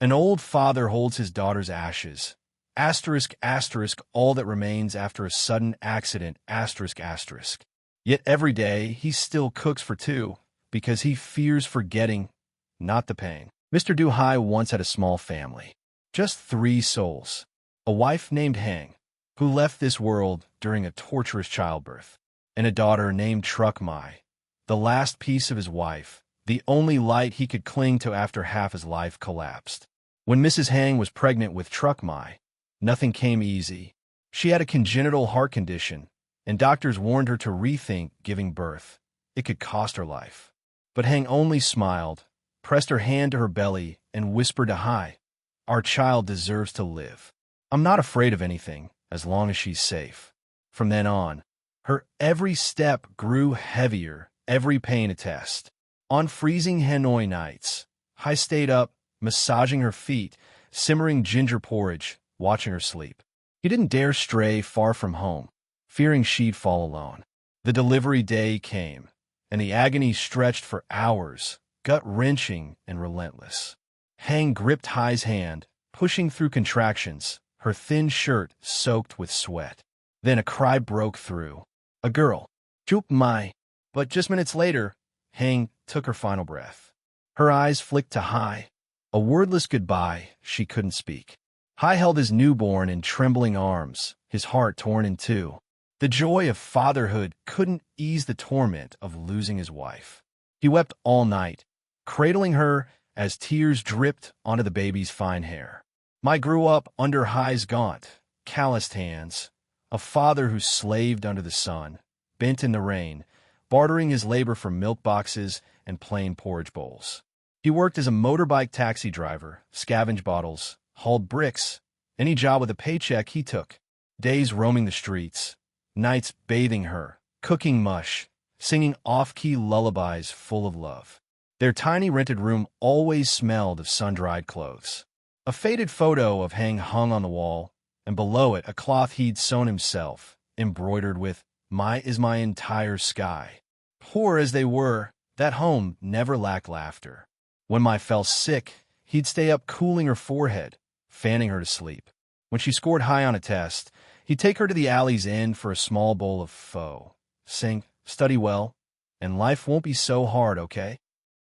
An old father holds his daughter's ashes. Asterisk, asterisk, all that remains after a sudden accident, asterisk, asterisk. Yet every day he still cooks for two, because he fears forgetting, not the pain. Mr. Du Hai once had a small family. Just 3 souls. A wife named Hang, who left this world during a torturous childbirth, and a daughter named Truc Mai, the last piece of his wife, the only light he could cling to after half his life collapsed. When Mrs. Hang was pregnant with Truc Mai, nothing came easy. She had a congenital heart condition, and doctors warned her to rethink giving birth. It could cost her life. But Hang only smiled, pressed her hand to her belly, and whispered to Hai, "Our child deserves to live. I'm not afraid of anything, as long as she's safe." From then on, her every step grew heavier, every pain a test. On freezing Hanoi nights, Hai stayed up, massaging her feet, simmering ginger porridge, watching her sleep. He didn't dare stray far from home, fearing she'd fall alone. The delivery day came, and the agony stretched for hours, gut-wrenching and relentless. Hang gripped Hai's hand, pushing through contractions, her thin shirt soaked with sweat. Then a cry broke through. A girl, Truc Mai. But just minutes later, Hang took her final breath. Her eyes flicked to Hai. A wordless goodbye, she couldn't speak. Hai held his newborn in trembling arms, his heart torn in two. The joy of fatherhood couldn't ease the torment of losing his wife. He wept all night, cradling her as tears dripped onto the baby's fine hair. Mai grew up under Hai's gaunt, calloused hands, a father who slaved under the sun, bent in the rain, bartering his labor for milk boxes and plain porridge bowls. He worked as a motorbike taxi driver, scavenged bottles, hauled bricks, any job with a paycheck he took. Days roaming the streets, nights bathing her, cooking mush, singing off-key lullabies full of love. Their tiny rented room always smelled of sun-dried clothes. A faded photo of Hang hung on the wall, and below it a cloth he'd sewn himself, embroidered with, "Mai is my entire sky." Poor as they were, that home never lacked laughter. When Mai fell sick, he'd stay up cooling her forehead, fanning her to sleep. When she scored high on a test, he'd take her to the alley's end for a small bowl of pho, sing, "Study well, and life won't be so hard, okay?"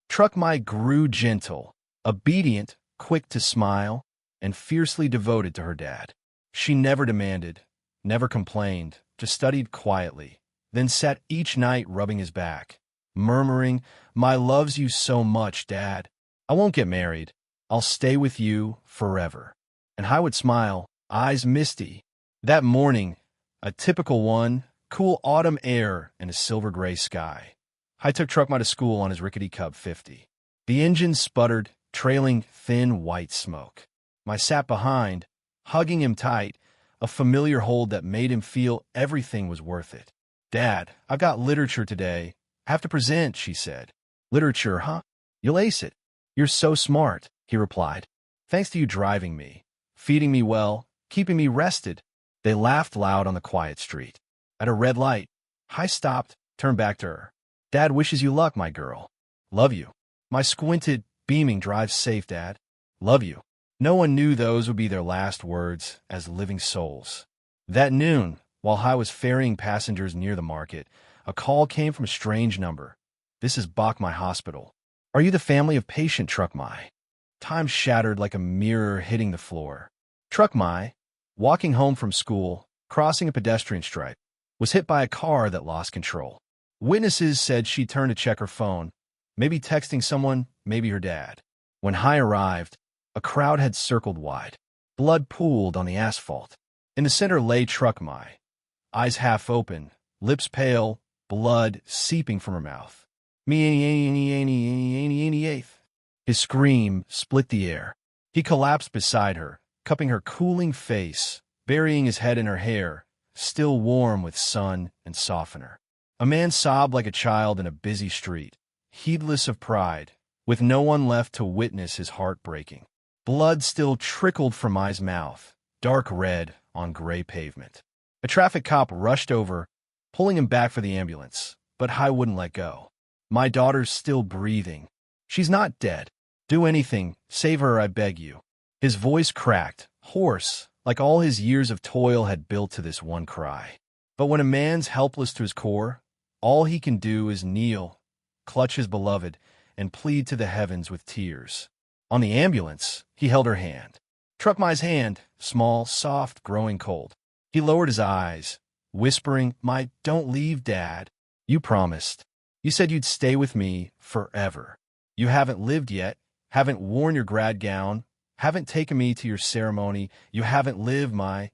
Truc Mai grew gentle, obedient, quick to smile, and fiercely devoted to her dad. She never demanded, never complained, just studied quietly, then sat each night rubbing his back, murmuring, "Mai loves you so much, Dad. I won't get married. I'll stay with you forever." And Hai would smile, eyes misty. That morning, a typical one, cool autumn air and a silver-gray sky. Hai took Truc Mai to school on his rickety Cub 50. The engine sputtered, trailing thin white smoke. Mai sat behind, hugging him tight, a familiar hold that made him feel everything was worth it. "Dad, I've got literature today. I have to present," she said. "Literature, huh? You'll ace it. You're so smart," he replied. "Thanks to you driving me, feeding me well, keeping me rested." They laughed loud on the quiet street. At a red light, Hai stopped, turned back to her. "Dad wishes you luck, my girl. Love you." Mai squinted, beaming, "Drive safe, Dad. Love you." No one knew those would be their last words as living souls. That noon, while Hai was ferrying passengers near the market, a call came from a strange number. "This is Bok Mai Hospital. Are you the family of patient Truc Mai?" Time shattered like a mirror hitting the floor. Truc Mai, walking home from school, crossing a pedestrian stripe, was hit by a car that lost control. Witnesses said she turned to check her phone, maybe texting someone, maybe her dad. When Hai arrived, a crowd had circled wide. Blood pooled on the asphalt. In the center lay Truc Mai, eyes half open, lips pale, blood seeping from her mouth. "Me-any-any-any-any-any-eighth." His scream split the air. He collapsed beside her, cupping her cooling face, burying his head in her hair, still warm with sun and softener. A man sobbed like a child in a busy street, heedless of pride, with no one left to witness his heart breaking. Blood still trickled from Mai's mouth, dark red on gray pavement. A traffic cop rushed over, pulling him back for the ambulance, but Hai wouldn't let go. "My daughter's still breathing. She's not dead. Do anything, save her, I beg you." His voice cracked, hoarse, like all his years of toil had built to this one cry. But when a man's helpless to his core, all he can do is kneel, clutch his beloved, and plead to the heavens with tears. On the ambulance, he held her hand. Truckmai's hand, small, soft, growing cold. He lowered his eyes, whispering, "My, don't leave, Dad. You promised. You said you'd stay with me forever. You haven't lived yet, haven't worn your grad gown, haven't taken me to your ceremony. You haven't lived, my—"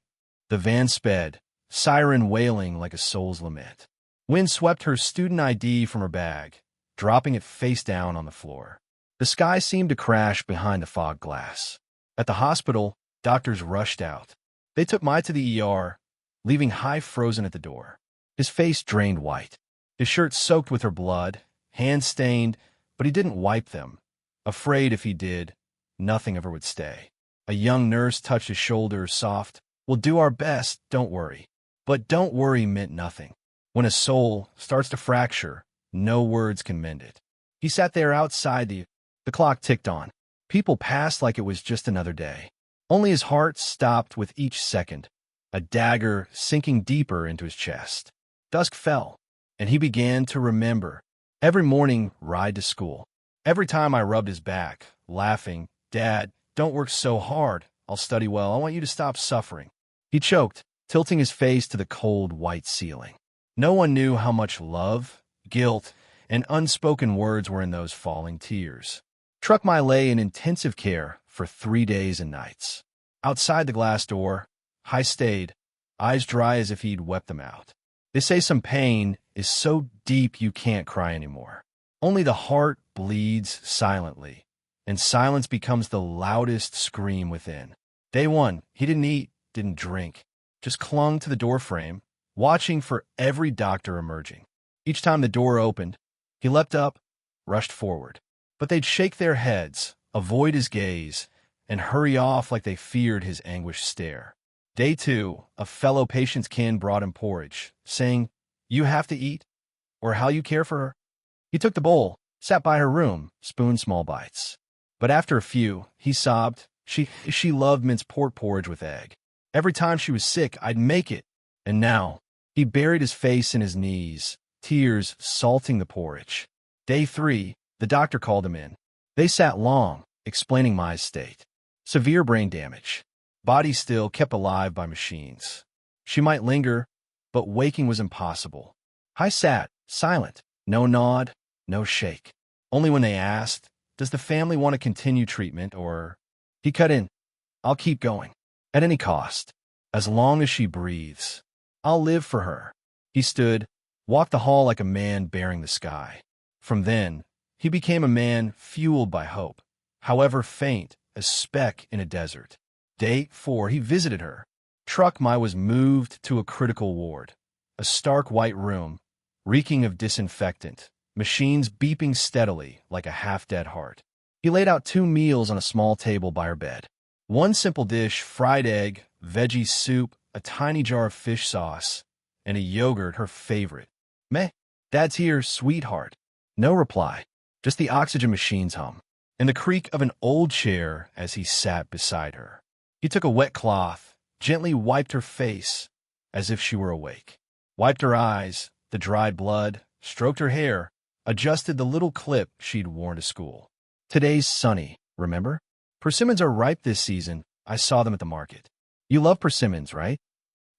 The van sped, siren wailing like a soul's lament. Wind swept her student ID from her bag, dropping it face down on the floor. The sky seemed to crash behind the fog glass. At the hospital, doctors rushed out. They took Mai to the ER, leaving Hai frozen at the door. His face drained white. His shirt soaked with her blood, hands stained, but he didn't wipe them. Afraid if he did, nothing of her would stay. A young nurse touched his shoulder, soft. "We'll do our best, don't worry." But "don't worry" meant nothing. When a soul starts to fracture, no words can mend it. He sat there outside the clock ticked on. People passed like it was just another day. Only his heart stopped with each second, a dagger sinking deeper into his chest. Dusk fell, and he began to remember. Every morning, ride to school. Every time I rubbed his back, laughing, "Dad, don't work so hard. I'll study well. I want you to stop suffering." He choked, tilting his face to the cold, white ceiling. No one knew how much love, guilt, and unspoken words were in those falling tears. Truckmai lay in intensive care for 3 days and nights. Outside the glass door, Hai stayed, eyes dry as if he'd wept them out. They say some pain is so deep you can't cry anymore. Only the heart bleeds silently, and silence becomes the loudest scream within. Day one, he didn't eat, didn't drink, just clung to the doorframe, watching for every doctor emerging. Each time the door opened, he leapt up, rushed forward. But they'd shake their heads, avoid his gaze, and hurry off like they feared his anguished stare. Day two, a fellow patient's kin brought him porridge, saying, "You have to eat, or how you care for her?" He took the bowl, sat by her room, spooned small bites. But after a few, he sobbed. She loved minced pork porridge with egg. Every time she was sick, I'd make it. And now, he buried his face in his knees, tears salting the porridge. Day three, the doctor called him in. They sat long, explaining Mai's state. Severe brain damage. Body still kept alive by machines. She might linger, but waking was impossible. Hai sat, silent, no nod, no shake. Only when they asked, "Does the family want to continue treatment, or—" He cut in, "I'll keep going. At any cost. As long as she breathes. I'll live for her." He stood, walked the hall like a man bearing the sky. From then, he became a man fueled by hope, however faint, a speck in a desert. Day 4, he visited her. Truckmai was moved to a critical ward, a stark white room, reeking of disinfectant, machines beeping steadily like a half-dead heart. He laid out 2 meals on a small table by her bed. One simple dish, fried egg, veggie soup, a tiny jar of fish sauce, and a yogurt, her favorite. "Meh, Dad's here, sweetheart." No reply, just the oxygen machine's hum, and the creak of an old chair as he sat beside her. He took a wet cloth, gently wiped her face, as if she were awake, wiped her eyes, the dried blood, stroked her hair, adjusted the little clip she'd worn to school. "Today's sunny, remember? Persimmons are ripe this season. I saw them at the market. You love persimmons, right?"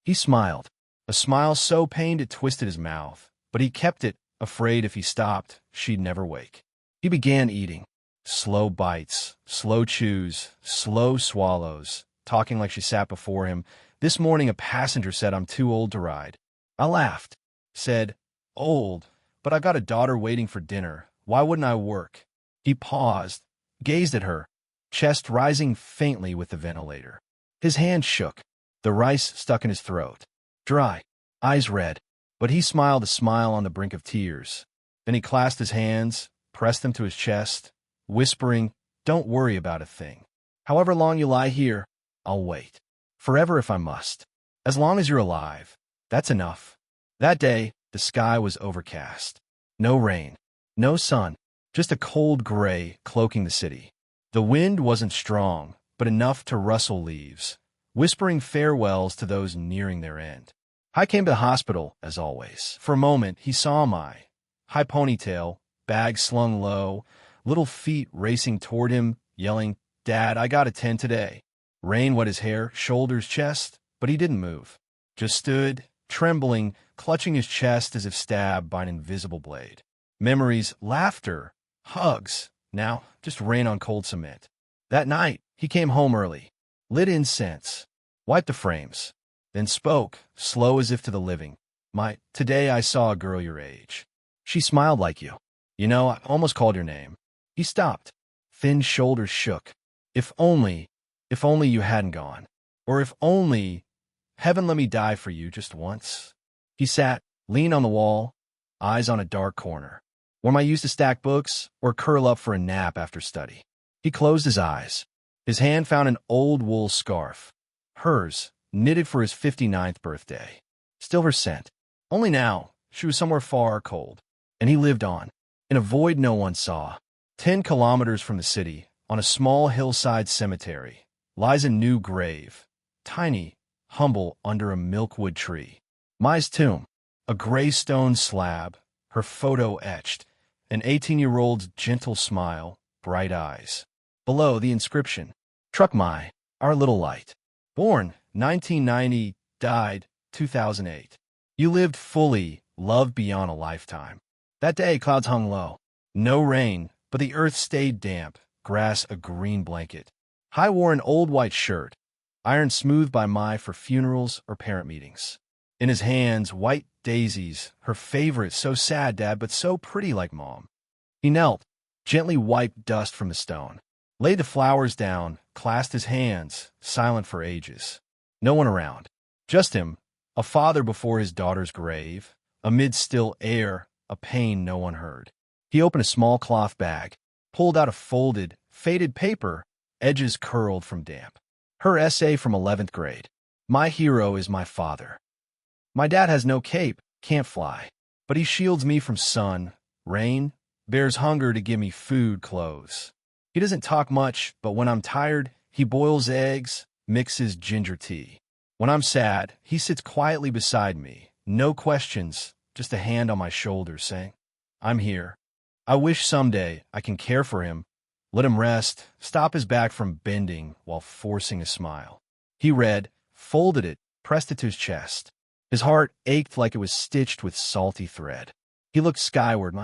He smiled, a smile so pained it twisted his mouth, but he kept it, afraid if he stopped, she'd never wake. He began eating. Slow bites, slow chews, slow swallows, talking like she sat before him. This morning a passenger said, "I'm too old to ride." I laughed, said, "Old, but I've got a daughter waiting for dinner. Why wouldn't I work?" He paused, gazed at her, chest rising faintly with the ventilator. His hand shook, the rice stuck in his throat. Dry, eyes red, but he smiled a smile on the brink of tears. Then he clasped his hands, pressed them to his chest, whispering, "Don't worry about a thing. However long you lie here, I'll wait. Forever if I must. As long as you're alive, that's enough." That day, the sky was overcast. No rain, no sun, just a cold gray cloaking the city. The wind wasn't strong, but enough to rustle leaves, whispering farewells to those nearing their end. I came to the hospital, as always. For a moment, he saw my high ponytail, bag slung low, little feet racing toward him, yelling, "Dad, I got a 10 today." Rain wet his hair, shoulders, chest, but he didn't move. Just stood, trembling, clutching his chest as if stabbed by an invisible blade. Memories, laughter, hugs, now just rain on cold cement. That night, he came home early, lit incense, wiped the frames, then spoke, slow as if to the living. Today I saw a girl your age. She smiled like you. You know, I almost called your name." He stopped. Thin shoulders shook. If only you hadn't gone. Or if only heaven let me die for you just once. He sat, leaned on the wall, eyes on a dark corner, where I used to stack books or curl up for a nap after study. He closed his eyes. His hand found an old wool scarf. Hers, knitted for his 59th birthday. Still her scent. Only now, she was somewhere far cold. And he lived on, in a void no one saw. 10 kilometers from the city, on a small hillside cemetery, lies a new grave. Tiny, humble under a milkwood tree. Mai's tomb, a gray stone slab, her photo etched, an 18-year-old's gentle smile, bright eyes. Below, the inscription, Truck Mai, our little light. Born 1990, died 2008. You lived fully, loved beyond a lifetime. That day, clouds hung low. No rain, but the earth stayed damp, grass a green blanket. Hai wore an old white shirt, ironed smooth by Mai for funerals or parent meetings. In his hands, white daisies, her favorite, so sad, Dad, but so pretty like Mom. He knelt, gently wiped dust from the stone, laid the flowers down, clasped his hands, silent for ages. No one around. Just him, a father before his daughter's grave, amid still air, a pain no one heard. He opened a small cloth bag, pulled out a folded, faded paper, edges curled from damp. Her essay from 11th grade. My hero is my father. My dad has no cape, can't fly, but he shields me from sun, rain, bears hunger to give me food, clothes. He doesn't talk much, but when I'm tired, he boils eggs, mixes ginger tea. When I'm sad, he sits quietly beside me, no questions, just a hand on my shoulder saying, I'm here. I wish someday I can care for him, let him rest, stop his back from bending while forcing a smile. He read, folded it, pressed it to his chest. His heart ached like it was stitched with salty thread. He looked skyward.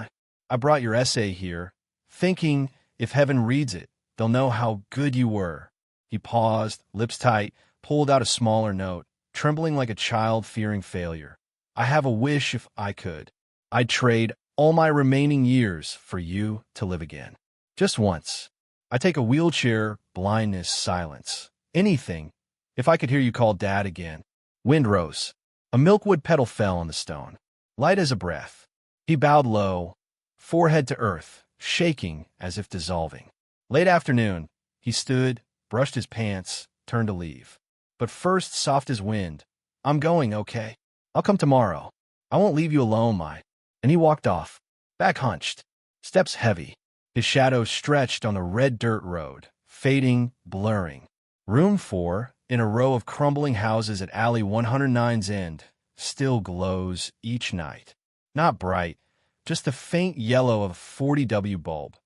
I brought your essay here, thinking if heaven reads it, they'll know how good you were. He paused, lips tight, pulled out a smaller note, trembling like a child fearing failure. I have a wish if I could. I'd trade all my remaining years for you to live again. Just once. I take a wheelchair, blindness, silence. Anything. If I could hear you call Dad again. Wind rose. A milkwood petal fell on the stone, light as a breath. He bowed low, forehead to earth, shaking as if dissolving. Late afternoon, he stood, brushed his pants, turned to leave. But first, soft as wind. I'm going, okay? I'll come tomorrow. I won't leave you alone, Mai. And he walked off, back hunched, steps heavy. His shadow stretched on the red dirt road, fading, blurring. Room 4, in a row of crumbling houses at Alley 109's end, still glows each night. Not bright, just the faint yellow of a 40W bulb,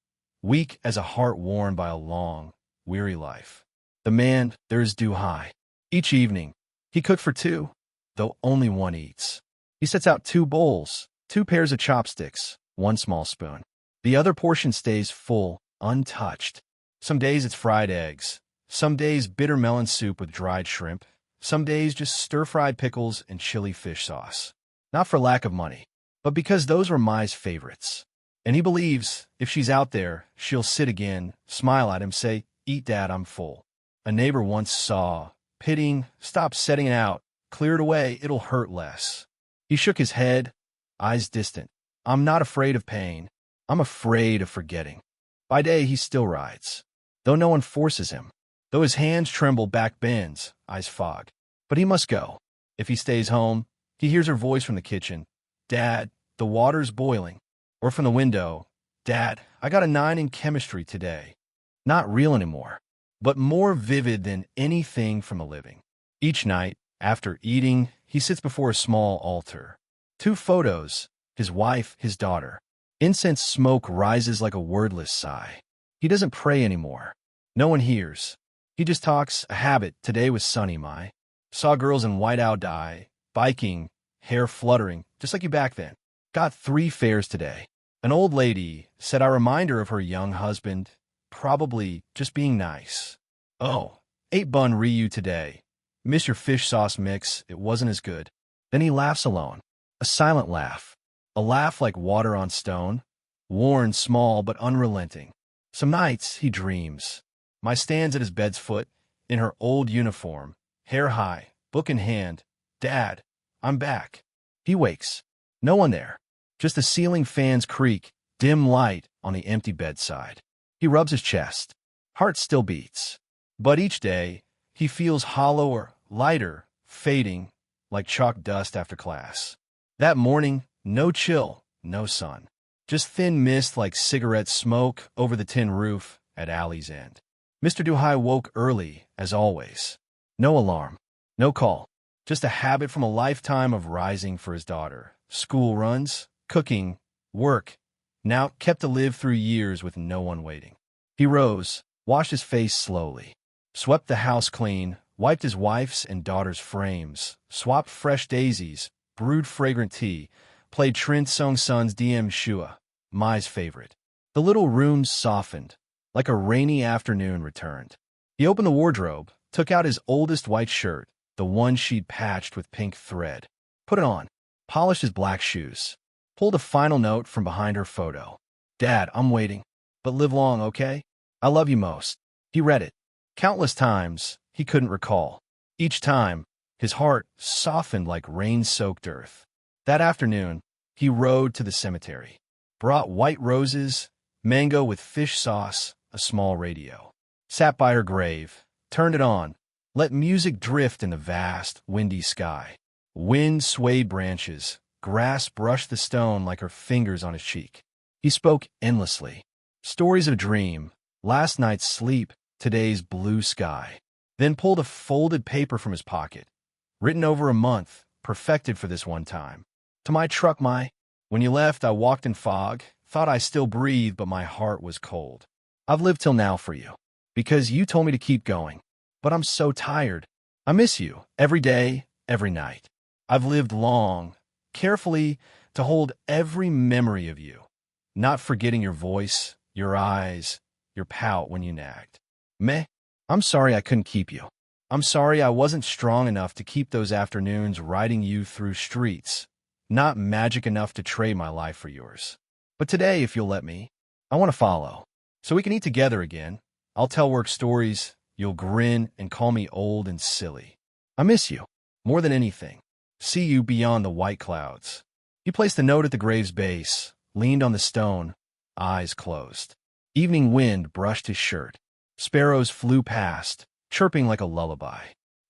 weak as a heart worn by a long, weary life. The man, there is due high. Each evening, he cooked for 2, though only one eats. He sets out 2 bowls, 2 pairs of chopsticks, 1 small spoon. The other portion stays full, untouched. Some days it's fried eggs. Some days bitter melon soup with dried shrimp. Some days just stir-fried pickles and chili fish sauce. Not for lack of money, but because those were Mai's favorites. And he believes, if she's out there, she'll sit again, smile at him, say, Eat, Dad, I'm full. A neighbor once saw, pitying, stop setting it out, clear it away, it'll hurt less. He shook his head, eyes distant. I'm not afraid of pain. I'm afraid of forgetting. By day, he still rides, though no one forces him. Though his hands tremble, back bends, eyes fog. But he must go. If he stays home, he hears her voice from the kitchen. Dad, the water's boiling. Or from the window, Dad, I got a 9 in chemistry today. Not real anymore. but more vivid than anything from the living. Each night, after eating, he sits before a small altar. 2 photos, his wife, his daughter. Incense smoke rises like a wordless sigh. He doesn't pray anymore. No one hears. He just talks, a habit. Today was sunny, my. Saw girls in white-out dye, biking, hair fluttering, just like you back then. Got 3 fares today. An old lady said I remind her of her young husband, probably just being nice. Oh, 8 bun Ryu today. Miss your fish sauce mix, it wasn't as good. Then he laughs alone. A silent laugh. A laugh like water on stone. Worn, small, but unrelenting. Some nights he dreams. My stands at his bed's foot, in her old uniform, hair high, book in hand. Dad, I'm back. He wakes. No one there. Just the ceiling fan's creak, dim light on the empty bedside. He rubs his chest. Heart still beats. But each day, he feels hollower, lighter, fading, like chalk dust after class. That morning, no chill, no sun. Just thin mist like cigarette smoke over the tin roof at Alley's end. Mr. Duhai woke early, as always. No alarm, no call. Just a habit from a lifetime of rising for his daughter. School runs, cooking, work. Now kept to live through years with no one waiting. He rose, washed his face slowly, swept the house clean, wiped his wife's and daughter's frames, swapped fresh daisies, brewed fragrant tea, played Trin Song Sun's DM Shua, Mai's favorite. The little room softened, like a rainy afternoon returned. He opened the wardrobe, took out his oldest white shirt, the one she'd patched with pink thread, put it on, polished his black shoes, pulled a final note from behind her photo. Dad, I'm waiting, but live long, okay? I love you most. He read it. Countless times, he couldn't recall. Each time, his heart softened like rain-soaked earth. That afternoon, he rode to the cemetery, brought white roses, mango with fish sauce, a small radio. Sat by her grave, turned it on, let music drift in the vast, windy sky. Wind swayed branches, grass brushed the stone like her fingers on his cheek. He spoke endlessly. Stories of dream, last night's sleep, today's blue sky. Then pulled a folded paper from his pocket, written over a month, perfected for this one time. To my truck, my. When you left, I walked in fog, thought I still breathed, but my heart was cold. I've lived till now for you, because you told me to keep going. But I'm so tired. I miss you, every day, every night. I've lived long, carefully, to hold every memory of you, not forgetting your voice, your eyes, your pout when you nagged. Meh, I'm sorry I couldn't keep you. I'm sorry I wasn't strong enough to keep those afternoons riding you through streets, not magic enough to trade my life for yours. But today, if you'll let me, I want to follow. So we can eat together again. I'll tell work stories, you'll grin and call me old and silly. I miss you, more than anything. See you beyond the white clouds. He placed the note at the grave's base, leaned on the stone, eyes closed. Evening wind brushed his shirt. Sparrows flew past, chirping like a lullaby.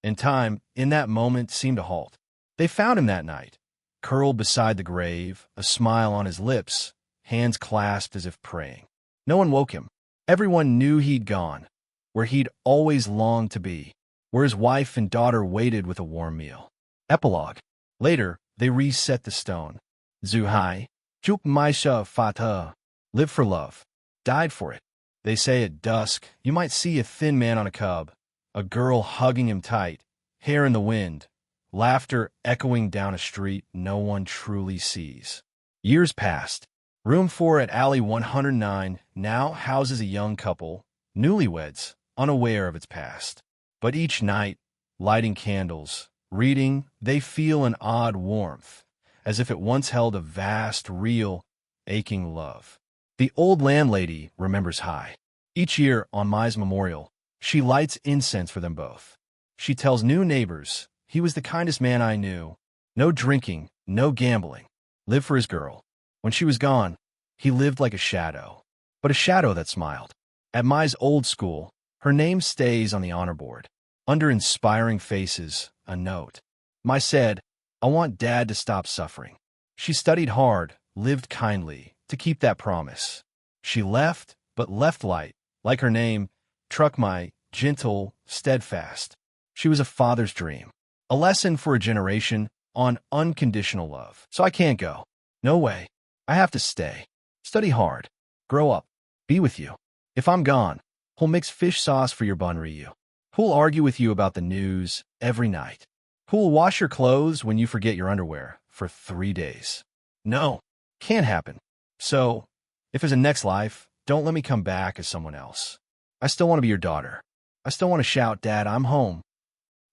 And time, in that moment, seemed to halt. They found him that night, curled beside the grave, a smile on his lips, hands clasped as if praying. No one woke him. Everyone knew he'd gone, where he'd always longed to be, where his wife and daughter waited with a warm meal. Epilogue. Later, they reset the stone. Zuhai, Juk Maisha Fata, lived for love, died for it. They say at dusk, you might see a thin man on a cub, a girl hugging him tight, hair in the wind, laughter echoing down a street no one truly sees. Years passed. Room 4 at Alley 109 now houses a young couple, newlyweds, unaware of its past. But each night, lighting candles, reading, they feel an odd warmth, as if it once held a vast, real, aching love. The old landlady remembers Hai. Each year, on Mai's memorial, she lights incense for them both. She tells new neighbors, he was the kindest man I knew. No drinking, no gambling. Lived for his girl. When she was gone, he lived like a shadow. But a shadow that smiled. At Mai's old school, her name stays on the honor board. Under inspiring faces, a note. Mai said, I want Dad to stop suffering. She studied hard, lived kindly, to keep that promise. She left, but left light, like her name, Truck Mai, gentle, steadfast. She was a father's dream, a lesson for a generation on unconditional love. So I can't go. No way. I have to stay. Study hard. Grow up. Be with you. If I'm gone, who'll mix fish sauce for your bun Ryu? Who'll argue with you about the news every night? Who'll wash your clothes when you forget your underwear for 3 days? No, can't happen. So, if there's a next life, don't let me come back as someone else. I still want to be your daughter. I still want to shout, Dad, I'm home.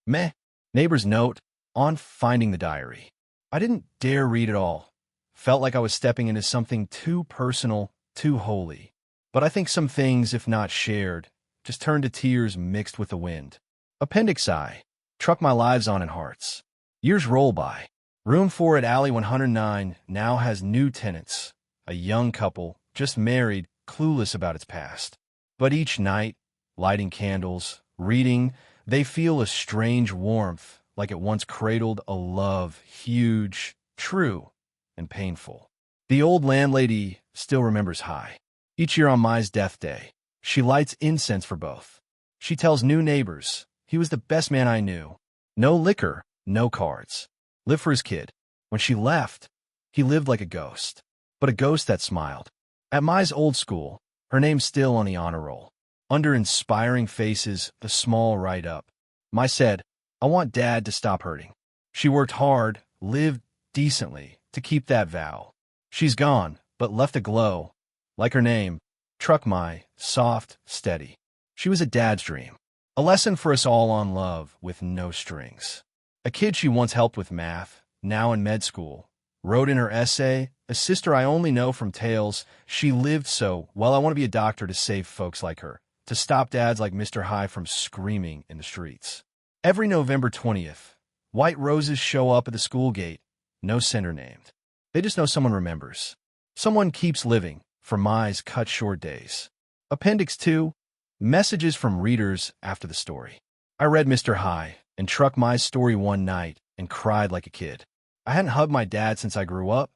Meh. Neighbor's note on finding the diary. I didn't dare read it all. Felt like I was stepping into something too personal, too holy. But I think some things, if not shared, just turned to tears mixed with the wind. Appendix I. Truck my lives on in hearts. Years roll by. Room 4 at Alley 109 now has new tenants. A young couple, just married, clueless about its past. But each night, lighting candles, reading, they feel a strange warmth, like it once cradled a love huge, true, and painful. The old landlady still remembers High. Each year on Mai's death day, she lights incense for both. She tells new neighbors, he was the best man I knew. No liquor, no cards. Lived for his kid. When she left, he lived like a ghost. But a ghost that smiled. At Mai's old school, her name's still on the honor roll. Under inspiring faces, the small write-up. Mai said, I want Dad to stop hurting. She worked hard, lived decently, to keep that vow. She's gone, but left a glow. Like her name, Truck Mai, soft, steady. She was a dad's dream. A lesson for us all on love with no strings. A kid she once helped with math, now in med school, wrote in her essay, a sister I only know from tales, she lived so, well I want to be a doctor to save folks like her, to stop dads like Mr. High from screaming in the streets. Every November 20th, white roses show up at the school gate, no sender named. They just know someone remembers. Someone keeps living for Mai's cut short days. Appendix 2, messages from readers after the story. I read Mr. High and Truck Mai's story one night and cried like a kid. I hadn't hugged my dad since I grew up,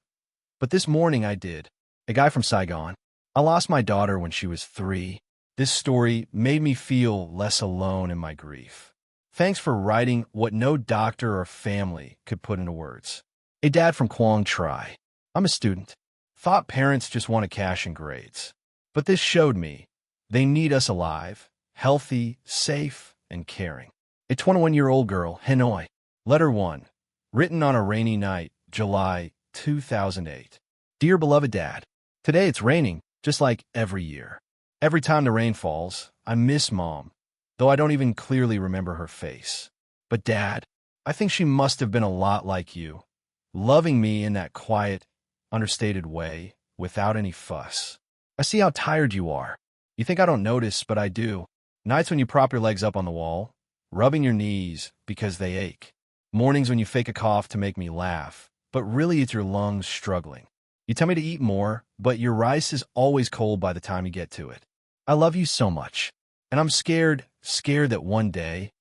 but this morning I did. A guy from Saigon. I lost my daughter when she was 3. This story made me feel less alone in my grief. Thanks for writing what no doctor or family could put into words. A dad from Quang Tri. I'm a student. Thought parents just wanted cash and grades. But this showed me they need us alive, healthy, safe, and caring. A 21-year-old girl, Hanoi. Letter 1. Written on a rainy night, July 2008. Dear beloved Dad, today it's raining, just like every year. Every time the rain falls, I miss Mom, though I don't even clearly remember her face. But Dad, I think she must have been a lot like you, loving me in that quiet, understated way, without any fuss. I see how tired you are. You think I don't notice, but I do. Nights when you prop your legs up on the wall, rubbing your knees because they ache. Mornings when you fake a cough to make me laugh, but really it's your lungs struggling. You tell me to eat more, but your rice is always cold by the time you get to it. I love you so much, and I'm scared that one day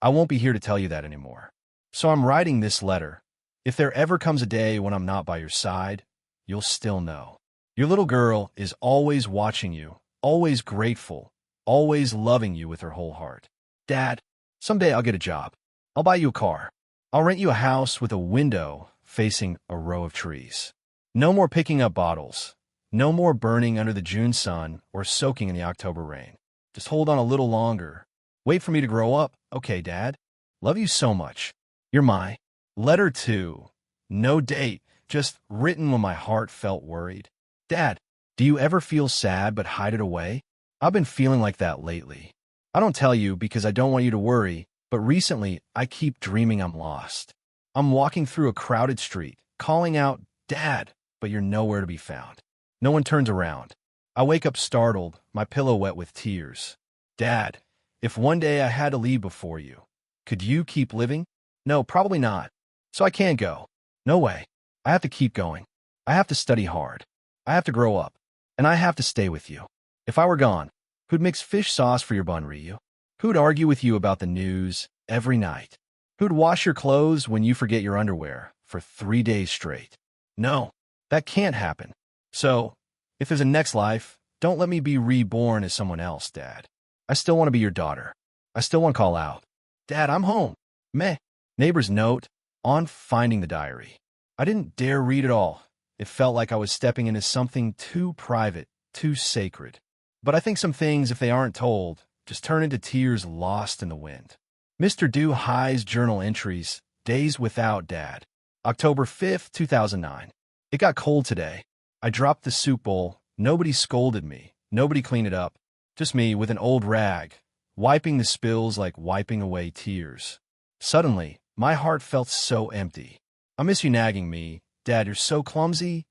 I won't be here to tell you that anymore. So I'm writing this letter. If there ever comes a day when I'm not by your side, you'll still know. Your little girl is always watching you, always grateful, always loving you with her whole heart. Dad, someday I'll get a job. I'll buy you a car. I'll rent you a house with a window facing a row of trees. No more picking up bottles. No more burning under the June sun or soaking in the October rain. Just hold on a little longer. Wait for me to grow up. Okay, Dad. Love you so much. You're my. Letter 2. No date, just written when my heart felt worried. Dad, do you ever feel sad but hide it away? I've been feeling like that lately. I don't tell you because I don't want you to worry, but recently I keep dreaming I'm lost. I'm walking through a crowded street, calling out, Dad, but you're nowhere to be found. No one turns around. I wake up startled, my pillow wet with tears. Dad, if one day I had to leave before you, could you keep living? No, probably not. So I can't go. No way. I have to keep going. I have to study hard. I have to grow up. And I have to stay with you. If I were gone, who'd mix fish sauce for your bun Ryu? Who'd argue with you about the news every night? Who'd wash your clothes when you forget your underwear for 3 days straight? No, that can't happen. So, if there's a next life, don't let me be reborn as someone else, Dad. I still want to be your daughter. I still want to call out, Dad, I'm home. Meh. Neighbor's note on finding the diary. I didn't dare read it all. It felt like I was stepping into something too private, too sacred. But I think some things, if they aren't told, just turn into tears lost in the wind. Mr. Du Hai's journal entries, Days Without Dad. October 5th, 2009. It got cold today. I dropped the soup bowl. Nobody scolded me. Nobody cleaned it up. Just me with an old rag, wiping the spills like wiping away tears. Suddenly, my heart felt so empty. I miss you nagging me. Dad, you're so clumsy.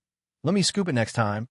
Let me scoop it next time.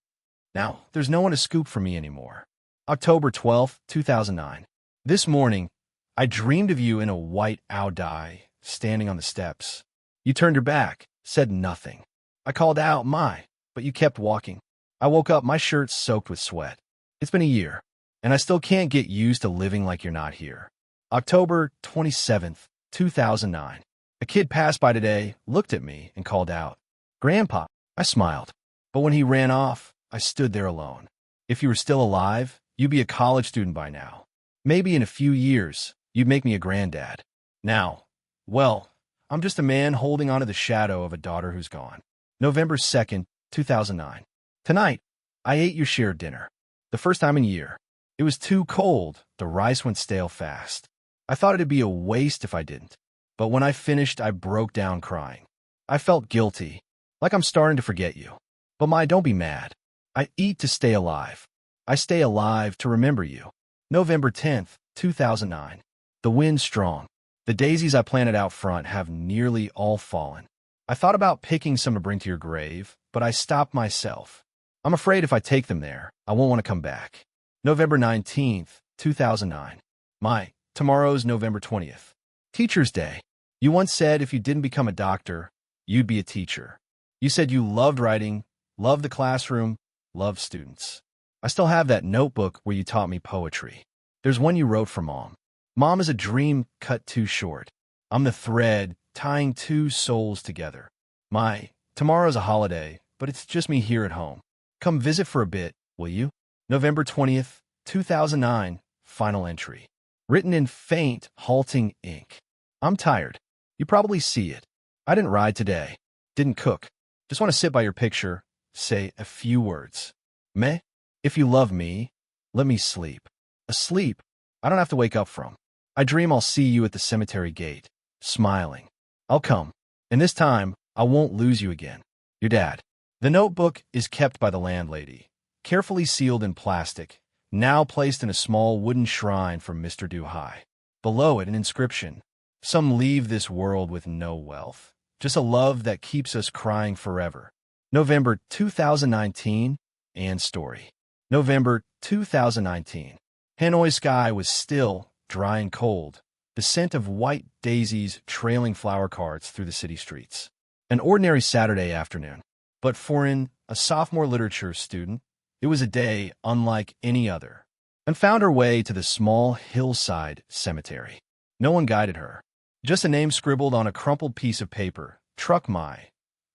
Now, there's no one to scoop for me anymore. October 12th, 2009. This morning, I dreamed of you in a white Audi, standing on the steps. You turned your back, said nothing. I called out, my, but you kept walking. I woke up, my shirt soaked with sweat. It's been a year, and I still can't get used to living like you're not here. October 27th, 2009. A kid passed by today, looked at me, and called out, Grandpa. I smiled. But when he ran off, I stood there alone. If you were still alive, you'd be a college student by now. Maybe in a few years, you'd make me a granddad. Now, well, I'm just a man holding onto the shadow of a daughter who's gone. November 2nd, 2009. Tonight, I ate your shared dinner. The first time in a year. It was too cold. The rice went stale fast. I thought it'd be a waste if I didn't. But when I finished, I broke down crying. I felt guilty, like I'm starting to forget you. But don't be mad. I eat to stay alive. I stay alive to remember you. November 10th, 2009. The wind's strong. The daisies I planted out front have nearly all fallen. I thought about picking some to bring to your grave, but I stopped myself. I'm afraid if I take them there, I won't want to come back. November 19th, 2009. Tomorrow's November 20th. Teacher's Day. You once said if you didn't become a doctor, you'd be a teacher. You said you loved writing, loved the classroom, loved students. I still have that notebook where you taught me poetry. There's one you wrote for Mom. Mom is a dream cut too short. I'm the thread tying two souls together. Tomorrow's a holiday, but it's just me here at home. Come visit for a bit, will you? November 20th, 2009, final entry. Written in faint, halting ink. I'm tired. You probably see it. I didn't ride today. Didn't cook. Just want to sit by your picture, say a few words. Meh. If you love me, let me sleep. Asleep, I don't have to wake up from. I dream I'll see you at the cemetery gate, smiling. I'll come, and this time, I won't lose you again. Your dad. The notebook is kept by the landlady, carefully sealed in plastic, now placed in a small wooden shrine for Mr. Du Hai. Below it, an inscription. Some leave this world with no wealth, just a love that keeps us crying forever. November 2019, and story. November 2019. Hanoi's sky was still, dry and cold, the scent of white daisies trailing flower carts through the city streets. An ordinary Saturday afternoon. But for a sophomore literature student, it was a day unlike any other, and found her way to the small hillside cemetery. No one guided her. Just a name scribbled on a crumpled piece of paper. Truck Mai.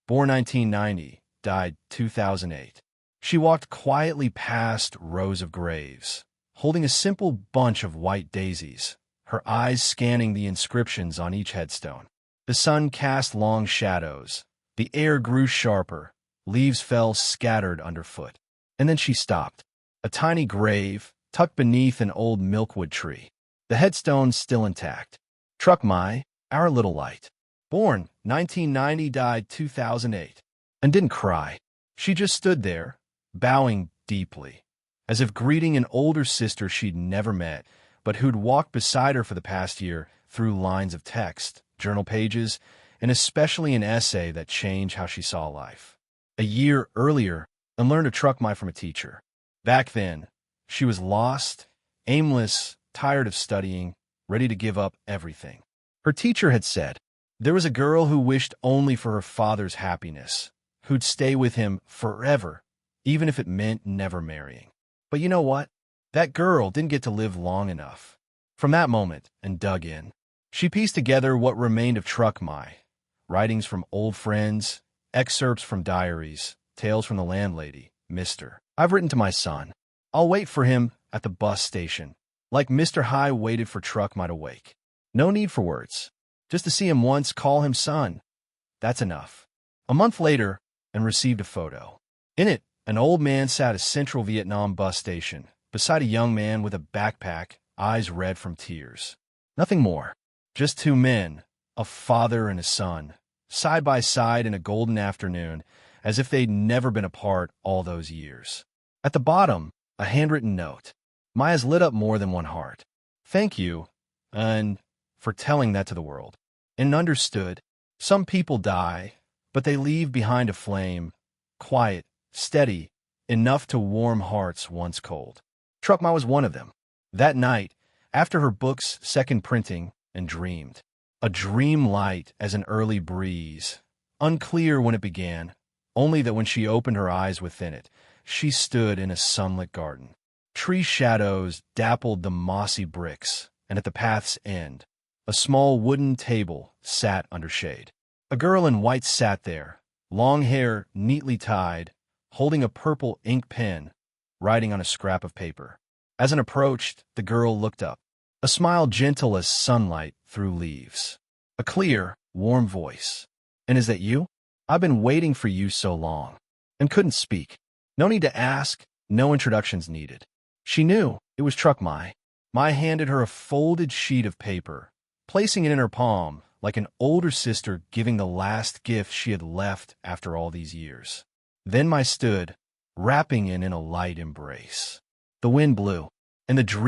Born 1990, died 2008. She walked quietly past rows of graves, holding a simple bunch of white daisies, her eyes scanning the inscriptions on each headstone. The sun cast long shadows. The air grew sharper. Leaves fell scattered underfoot. And then she stopped. A tiny grave, tucked beneath an old milkwood tree. The headstone still intact. Truck Mai, our little light. Born 1990, died 2008. And didn't cry. She just stood there, bowing deeply, as if greeting an older sister she'd never met, but who'd walked beside her for the past year through lines of text, journal pages, and especially an essay that changed how she saw life. A year earlier, and learned to truck Mai from a teacher. Back then, she was lost, aimless, tired of studying, ready to give up everything. Her teacher had said, there was a girl who wished only for her father's happiness, who'd stay with him forever, even if it meant never marrying. But you know what? That girl didn't get to live long enough. From that moment, and dug in, she pieced together what remained of Truck Mai, writings from old friends, excerpts from diaries, tales from the landlady, Mr. I've written to my son. I'll wait for him at the bus station. like Mr. High waited for Truck might awake. No need for words. Just to see him once, call him son. That's enough. A month later, and received a photo. In it, an old man sat at a central Vietnam bus station, beside a young man with a backpack, eyes red from tears. Nothing more. Just two men, a father and a son, side by side in a golden afternoon, as if they'd never been apart all those years. At the bottom, a handwritten note. Maya's lit up more than one heart. Thank you, and for telling that to the world. And understood, some people die, but they leave behind a flame, quiet, steady, enough to warm hearts once cold. Truck Ma was one of them. That night, after her book's second printing, and dreamed. A dream light as an early breeze, unclear when it began, only that when she opened her eyes within it, she stood in a sunlit garden. Tree shadows dappled the mossy bricks, and at the path's end, a small wooden table sat under shade. A girl in white sat there, long hair neatly tied, holding a purple ink pen, writing on a scrap of paper. As it approached, the girl looked up, a smile gentle as sunlight through leaves. A clear, warm voice. And is that you? I've been waiting for you so long. And couldn't speak. No need to ask, no introductions needed. She knew it was Truck Mai. Mai handed her a folded sheet of paper, placing it in her palm like an older sister giving the last gift she had left after all these years. Then Mai stood, wrapping it in a light embrace. The wind blew, and the dream